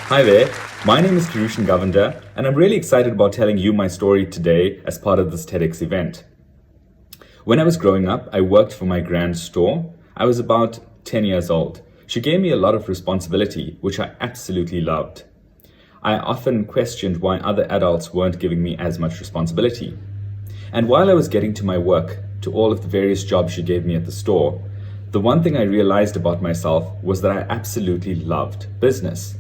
Hi there, my name is Kerushan Govender, and I'm really excited about telling you my story today as part of this TEDx event. When I was growing up, I worked for my grand's store. I was about 10 years old. She gave me a lot of responsibility, which I absolutely loved. I often questioned why other adults weren't giving me as much responsibility. And while I was getting to my work, to all of the various jobs she gave me at the store, the one thing I realized about myself was that I absolutely loved business.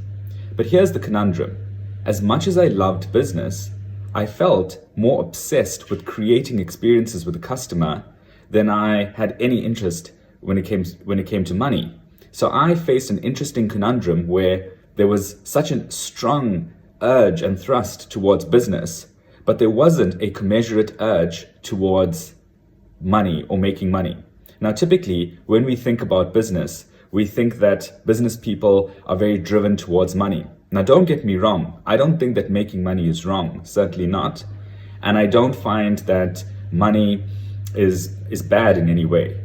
But here's the conundrum. As much as I loved business, I felt more obsessed with creating experiences with the customer than I had any interest when it came to money. So I faced an interesting conundrum where there was such a strong urge and thrust towards business, but there wasn't a commensurate urge towards money or making money. Now, typically, when we think about business, we think that business people are very driven towards money. Now, don't get me wrong. I don't think that making money is wrong, certainly not. And I don't find that money is bad in any way.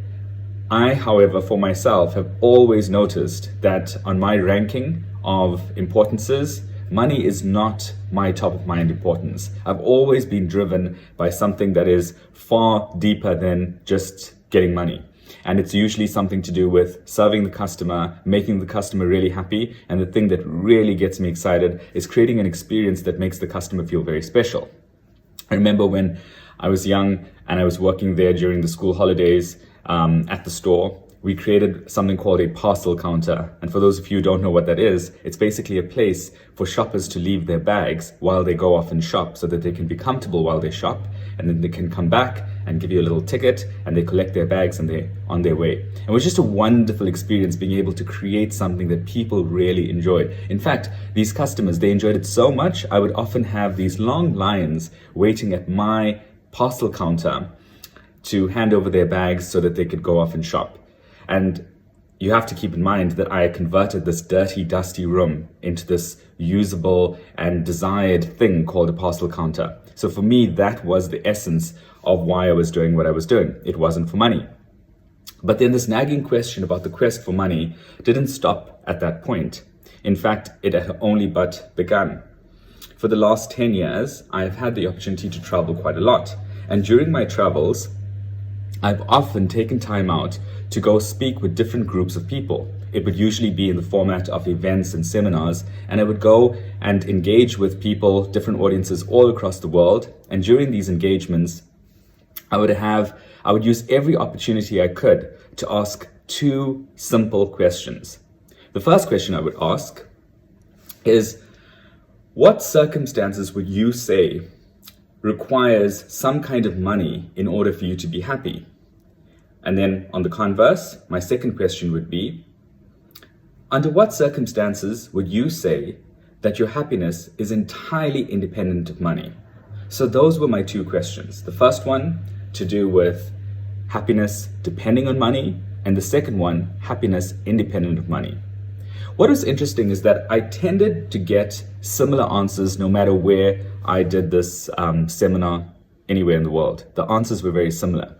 I, however, for myself, have always noticed that on my ranking of importances, money is not my top of mind importance. I've always been driven by something that is far deeper than just getting money. And it's usually something to do with serving the customer, making the customer really happy. And the thing that really gets me excited is creating an experience that makes the customer feel very special. I remember when I was young and I was working there during the school holidays at the store, we created something called a parcel counter. And for those of you who don't know what that is, it's basically a place for shoppers to leave their bags while they go off and shop so that they can be comfortable while they shop. And then they can come back and give you a little ticket and they collect their bags and they're on their way. And it was just a wonderful experience being able to create something that people really enjoyed. In fact, these customers, they enjoyed it so much, I would often have these long lines waiting at my parcel counter to hand over their bags so that they could go off and shop. And you have to keep in mind that I converted this dirty, dusty room into this usable and desired thing called a parcel counter. So for me, that was the essence of why I was doing what I was doing. It wasn't for money. But then this nagging question about the quest for money didn't stop at that point. In fact, it had only but begun. For the last 10 years, I've had the opportunity to travel quite a lot. And during my travels, I've often taken time out to go speak with different groups of people. It would usually be in the format of events and seminars, and I would go and engage with people, different audiences all across the world. And during these engagements, I would use every opportunity I could to ask two simple questions. The first question I would ask is, what circumstances would you say requires some kind of money in order for you to be happy? And then on the converse, my second question would be, under what circumstances would you say that your happiness is entirely independent of money? So those were my two questions. The first one to do with happiness depending on money, and the second one, happiness independent of money. What was interesting is that I tended to get similar answers no matter where I did this seminar anywhere in the world. The answers were very similar.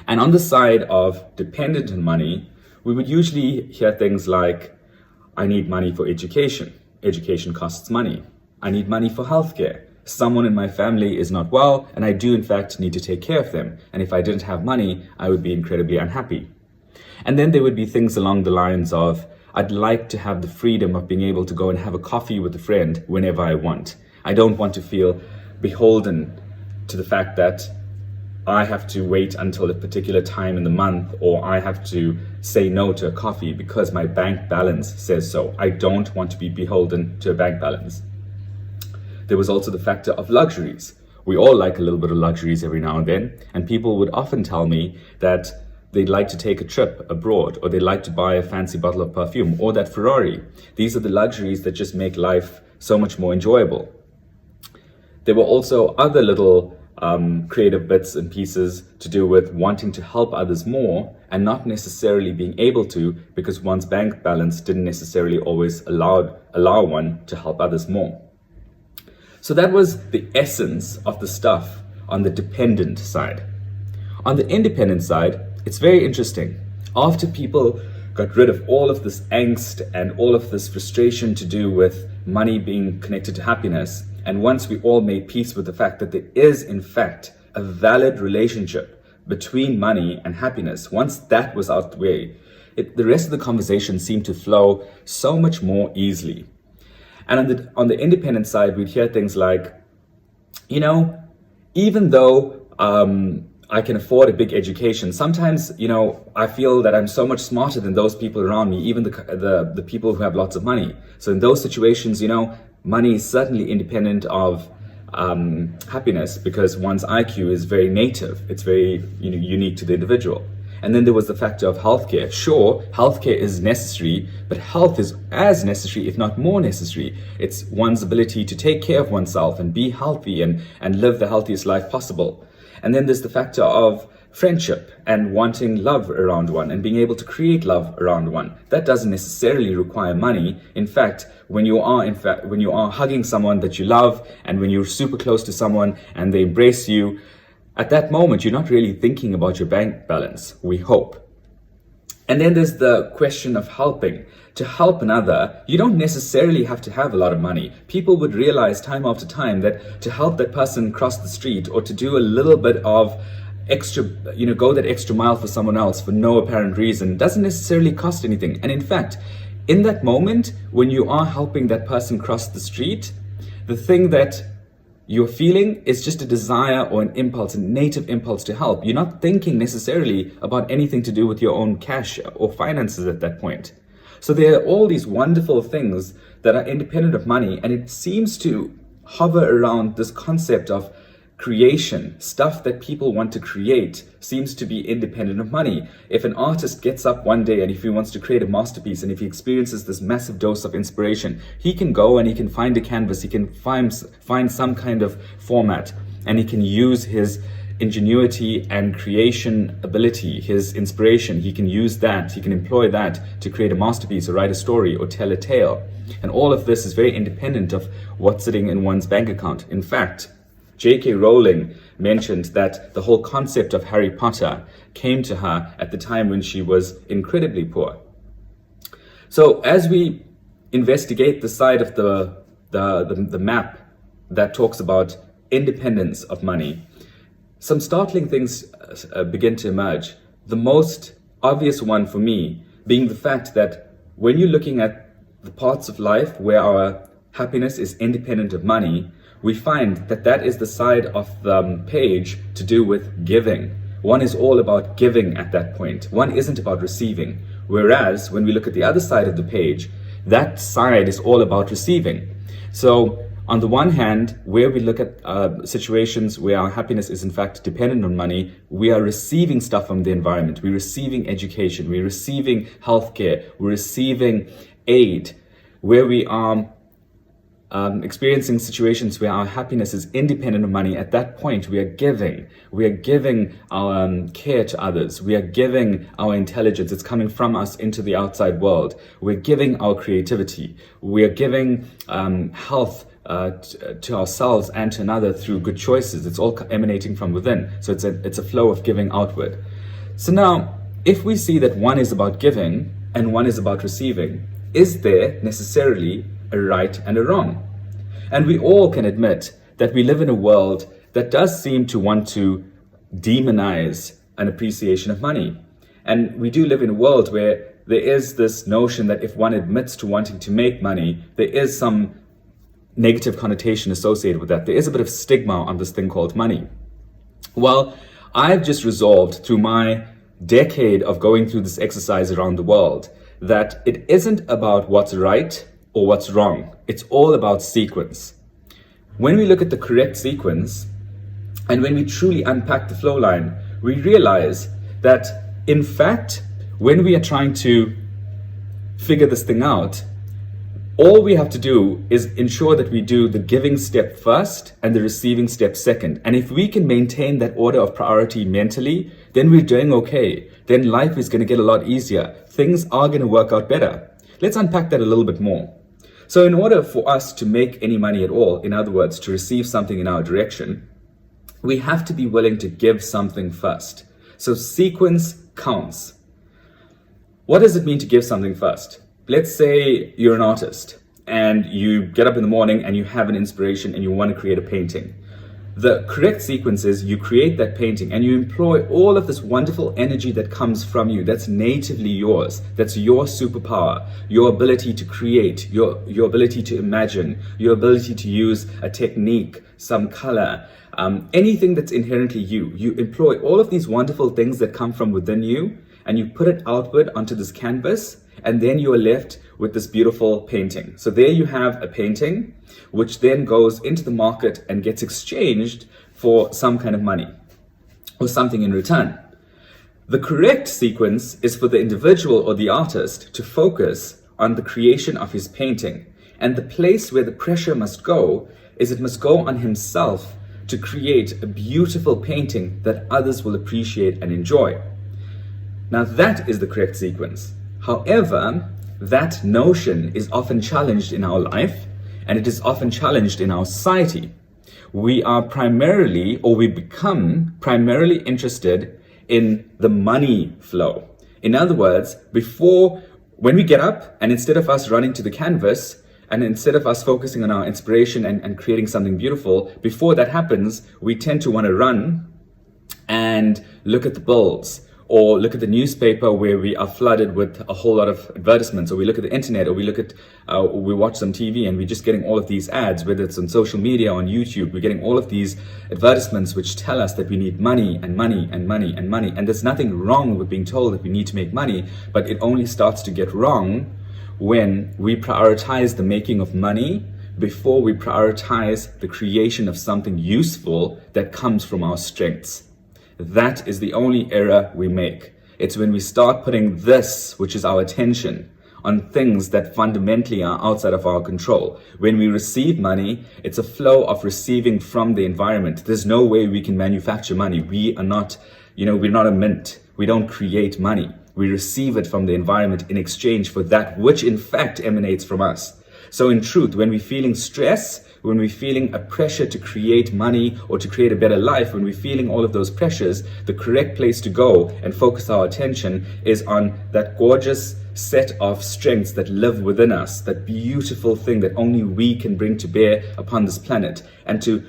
And on the side of dependent on money, we would usually hear things like, I need money for education. Education costs money. I need money for healthcare. Someone in my family is not well, and I do in fact need to take care of them. And if I didn't have money, I would be incredibly unhappy. And then there would be things along the lines of, I'd like to have the freedom of being able to go and have a coffee with a friend whenever I want. I don't want to feel beholden to the fact that I have to wait until a particular time in the month, or I have to say no to a coffee because my bank balance says so. I don't want to be beholden to a bank balance. There was also the factor of luxuries. We all like a little bit of luxuries every now and then, and people would often tell me that they'd like to take a trip abroad, or they'd like to buy a fancy bottle of perfume, or that Ferrari. These are the luxuries that just make life so much more enjoyable. There were also other little creative bits and pieces to do with wanting to help others more and not necessarily being able to, because one's bank balance didn't necessarily always allow one to help others more. So that was the essence of the stuff on the dependent side. On the independent side, it's very interesting. After people got rid of all of this angst and all of this frustration to do with money being connected to happiness, and once we all made peace with the fact that there is in fact a valid relationship between money and happiness, once that was out the way, the rest of the conversation seemed to flow so much more easily. And on the independent side, we'd hear things like, even though I can afford a big education, sometimes, I feel that I'm so much smarter than those people around me, even the people who have lots of money. So in those situations, money is certainly independent of happiness, because one's IQ is very native. It's very unique to the individual. And then there was the factor of healthcare. Sure, healthcare is necessary, but health is as necessary, if not more necessary. It's one's ability to take care of oneself and be healthy and live the healthiest life possible. And then there's the factor of friendship and wanting love around one and being able to create love around one. That doesn't necessarily require money. In fact, when you are hugging someone that you love, and when you're super close to someone and they embrace you, at that moment, you're not really thinking about your bank balance, we hope. And then there's the question of helping. To help another, you don't necessarily have to have a lot of money. People would realize time after time that to help that person cross the street, or to do a little bit of extra, go that extra mile for someone else for no apparent reason, doesn't necessarily cost anything. And in fact, in that moment, when you are helping that person cross the street, the thing that you're feeling is just a desire or an impulse, a native impulse to help. You're not thinking necessarily about anything to do with your own cash or finances at that point. So there are all these wonderful things that are independent of money, and it seems to hover around this concept of creation. Stuff that people want to create seems to be independent of money. If an artist gets up one day and if he wants to create a masterpiece, and if he experiences this massive dose of inspiration, he can go and he can find a canvas, he can find some kind of format, and he can use his ingenuity and creation ability, his inspiration. He can use that, he can employ that to create a masterpiece or write a story or tell a tale. And all of this is very independent of what's sitting in one's bank account. In fact, J.K. Rowling mentioned that the whole concept of Harry Potter came to her at the time when she was incredibly poor. So as we investigate the side of the map that talks about independence of money, some startling things begin to emerge. The most obvious one for me being the fact that when you're looking at the parts of life where our happiness is independent of money, we find that that is the side of the page to do with giving. One is all about giving at that point. One isn't about receiving. Whereas when we look at the other side of the page, that side is all about receiving. So on the one hand, where we look at situations where our happiness is in fact dependent on money, we are receiving stuff from the environment. We're receiving education. We're receiving healthcare. We're receiving aid. Where we are experiencing situations where our happiness is independent of money, at that point we are giving. We are giving our care to others. We are giving our intelligence. It's coming from us into the outside world. We're giving our creativity. We are giving health to ourselves and to another through good choices. It's all emanating from within. So it's a flow of giving outward. So now, if we see that one is about giving and one is about receiving, is there necessarily a right and a wrong? And we all can admit that we live in a world that does seem to want to demonize an appreciation of money. And we do live in a world where there is this notion that if one admits to wanting to make money, there is some negative connotation associated with that. There is a bit of stigma on this thing called money. Well, I've just resolved through my decade of going through this exercise around the world that it isn't about what's right or what's wrong. It's all about sequence. When we look at the correct sequence, and when we truly unpack the flow line, we realize that, in fact, when we are trying to figure this thing out, all we have to do is ensure that we do the giving step first and the receiving step second. And if we can maintain that order of priority mentally, then we're doing okay. Then life is going to get a lot easier. Things are going to work out better. Let's unpack that a little bit more. So in order for us to make any money at all, in other words, to receive something in our direction, we have to be willing to give something first. So sequence counts. What does it mean to give something first? Let's say you're an artist and you get up in the morning and you have an inspiration and you want to create a painting. The correct sequence is you create that painting and you employ all of this wonderful energy that comes from you, that's natively yours, that's your superpower, your ability to create, your ability to imagine, your ability to use a technique, some color, anything that's inherently you. You employ all of these wonderful things that come from within you and you put it outward onto this canvas, and then you are left with this beautiful painting. So there you have a painting, which then goes into the market and gets exchanged for some kind of money or something in return. The correct sequence is for the individual or the artist to focus on the creation of his painting. And the place where the pressure must go is it must go on himself to create a beautiful painting that others will appreciate and enjoy. Now that is the correct sequence. However, that notion is often challenged in our life, and it is often challenged in our society. We are primarily, or we become primarily interested in the money flow. In other words, when we get up, and instead of us running to the canvas, and instead of us focusing on our inspiration and creating something beautiful, before that happens, we tend to want to run and look at the bills, or look at the newspaper where we are flooded with a whole lot of advertisements, or we look at the internet, or we watch some TV and we're just getting all of these ads, whether it's on social media, on YouTube, we're getting all of these advertisements which tell us that we need money and money and money and money. And there's nothing wrong with being told that we need to make money, but it only starts to get wrong when we prioritize the making of money before we prioritize the creation of something useful that comes from our strengths. That is the only error we make. It's when we start putting this, which is our attention, on things that fundamentally are outside of our control. When we receive money, it's a flow of receiving from the environment. There's no way we can manufacture money. We are not, we're not a mint. We don't create money. We receive it from the environment in exchange for that which in fact emanates from us. So in truth, when we're feeling stress, when we're feeling a pressure to create money or to create a better life, when we're feeling all of those pressures, the correct place to go and focus our attention is on that gorgeous set of strengths that live within us, that beautiful thing that only we can bring to bear upon this planet, and to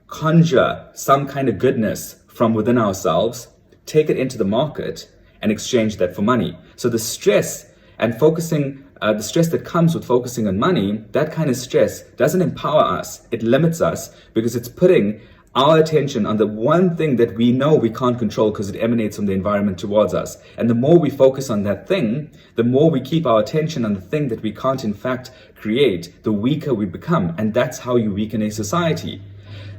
conjure some kind of goodness from within ourselves, take it into the market and exchange that for money. So the stress and focusing the stress that comes with focusing on money, that kind of stress doesn't empower us. It limits us because it's putting our attention on the one thing that we know we can't control because it emanates from the environment towards us. And the more we focus on that thing, the more we keep our attention on the thing that we can't in fact create, the weaker we become. And that's how you weaken a society.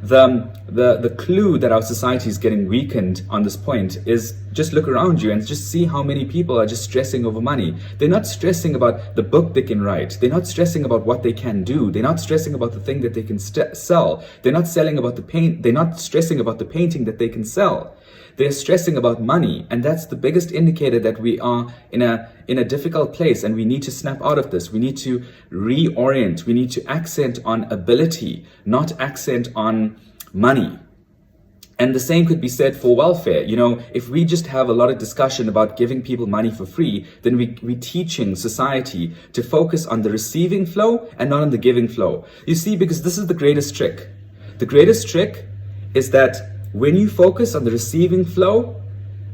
The clue that our society is getting weakened on this point is just look around you and just see how many people are just stressing over money. They're not stressing about the book they can write. They're not stressing about what they can do. They're not stressing about the thing that they can sell. They're not selling about the paint. They're not stressing about the painting that they can sell. They're stressing about money, and that's the biggest indicator that we are in a difficult place, and we need to snap out of this. We need to reorient. We need to accent on ability, not accent on money. And the same could be said for welfare. If we just have a lot of discussion about giving people money for free, then we're teaching society to focus on the receiving flow and not on the giving flow. You see, because this is the greatest trick. The greatest trick is that when you focus on the receiving flow,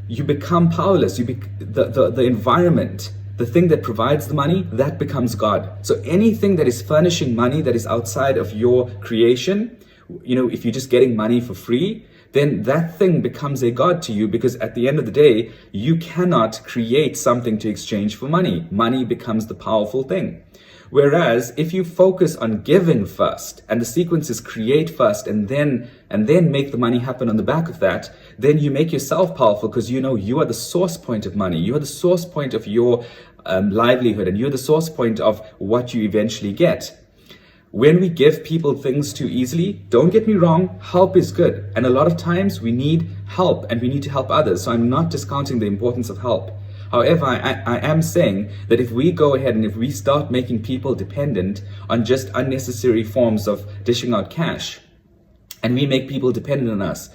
you become powerless. The environment, the thing that provides the money, that becomes God. So anything that is furnishing money that is outside of your creation, if you're just getting money for free, then that thing becomes a God to you, because at the end of the day, you cannot create something to exchange for money. Money becomes the powerful thing. Whereas if you focus on giving first, and the sequence is create first and then make the money happen on the back of that, then you make yourself powerful, because you are the source point of money. You are the source point of your livelihood, and you're the source point of what you eventually get. When we give people things too easily, don't get me wrong, help is good. And a lot of times we need help and we need to help others. So I'm not discounting the importance of help. However, I am saying that if we go ahead and if we start making people dependent on just unnecessary forms of dishing out cash, and we make people dependent on us,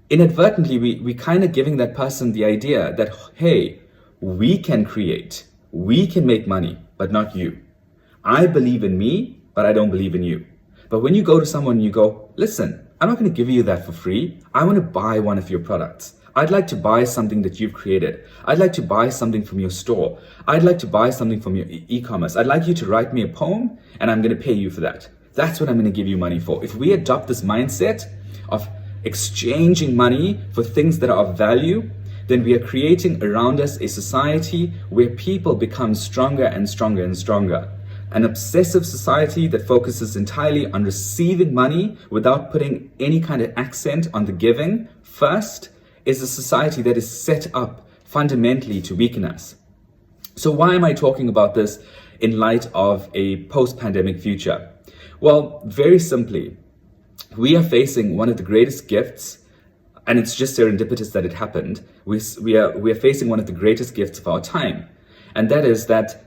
inadvertently we kind of giving that person the idea that, hey, we can create. We can make money, but not you. I believe in me, but I don't believe in you. But when you go to someone and you go, listen, I'm not going to give you that for free. I want to buy one of your products. I'd like to buy something that you've created. I'd like to buy something from your store. I'd like to buy something from your e-commerce. I'd like you to write me a poem and I'm going to pay you for that. That's what I'm going to give you money for. If we adopt this mindset of exchanging money for things that are of value, then we are creating around us a society where people become stronger and stronger and stronger. An obsessive society that focuses entirely on receiving money without putting any kind of accent on the giving first is a society that is set up fundamentally to weaken us. So why am I talking about this in light of a post-pandemic future? Well, very simply, we are facing one of the greatest gifts, and it's just serendipitous that it happened. We are facing one of the greatest gifts of our time, and that is that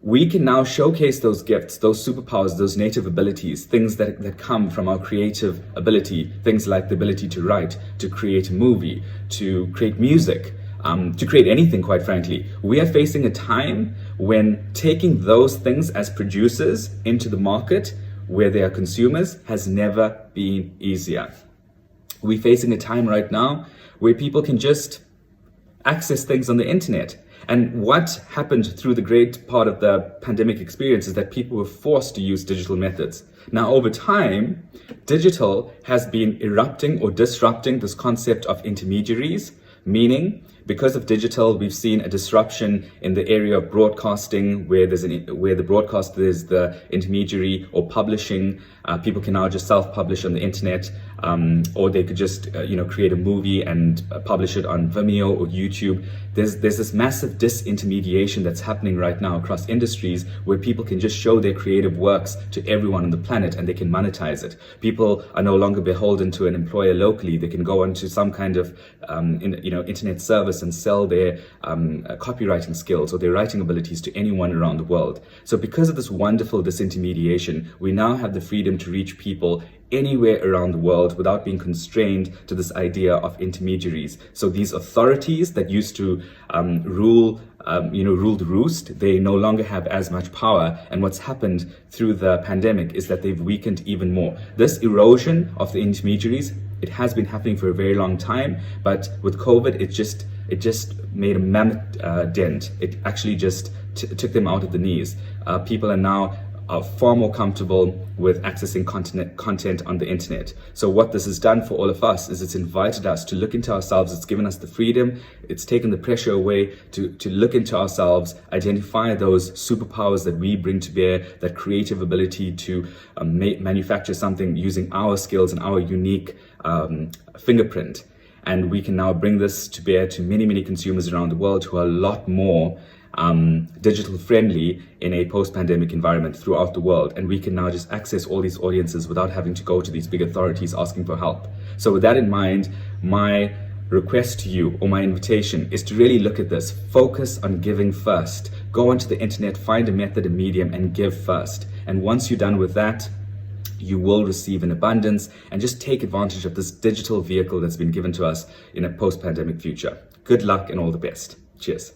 we can now showcase those gifts, those superpowers, those native abilities, things that come from our creative ability, things like the ability to write, to create a movie, to create music, to create anything, quite frankly. We are facing a time when taking those things as producers into the market where they are consumers has never been easier. We're facing a time right now where people can just access things on the internet. And what happened through the great part of the pandemic experience is that people were forced to use digital methods. Now, over time, digital has been erupting or disrupting this concept of intermediaries, meaning because of digital, we've seen a disruption in the area of broadcasting, where the broadcaster is the intermediary, or publishing. People can now just self-publish on the internet, or they could just create a movie and publish it on Vimeo or YouTube. There's this massive disintermediation that's happening right now across industries, where people can just show their creative works to everyone on the planet and they can monetize it. People are no longer beholden to an employer locally. They can go onto some kind of internet service and sell their copywriting skills or their writing abilities to anyone around the world. So because of this wonderful disintermediation, we now have the freedom to reach people anywhere around the world without being constrained to this idea of intermediaries. So these authorities that used to rule the roost, they no longer have as much power. And what's happened through the pandemic is that they've weakened even more. This erosion of the intermediaries, it has been happening for a very long time, but with COVID, it just made a mammoth dent. It actually just took them out of the knees. People are now far more comfortable with accessing content on the internet. So what this has done for all of us is it's invited us to look into ourselves. It's given us the freedom. It's taken the pressure away to look into ourselves, identify those superpowers that we bring to bear, that creative ability to manufacture something using our skills and our unique fingerprint. And we can now bring this to bear to many, many consumers around the world who are a lot more digital friendly in a post-pandemic environment throughout the world. And we can now just access all these audiences without having to go to these big authorities asking for help. So with that in mind, my request to you, or my invitation, is to really look at this. Focus on giving first. Go onto the internet, find a method, a medium, and give first. And once you're done with that, you will receive in abundance, and just take advantage of this digital vehicle that's been given to us in a post-pandemic future. Good luck and all the best. Cheers.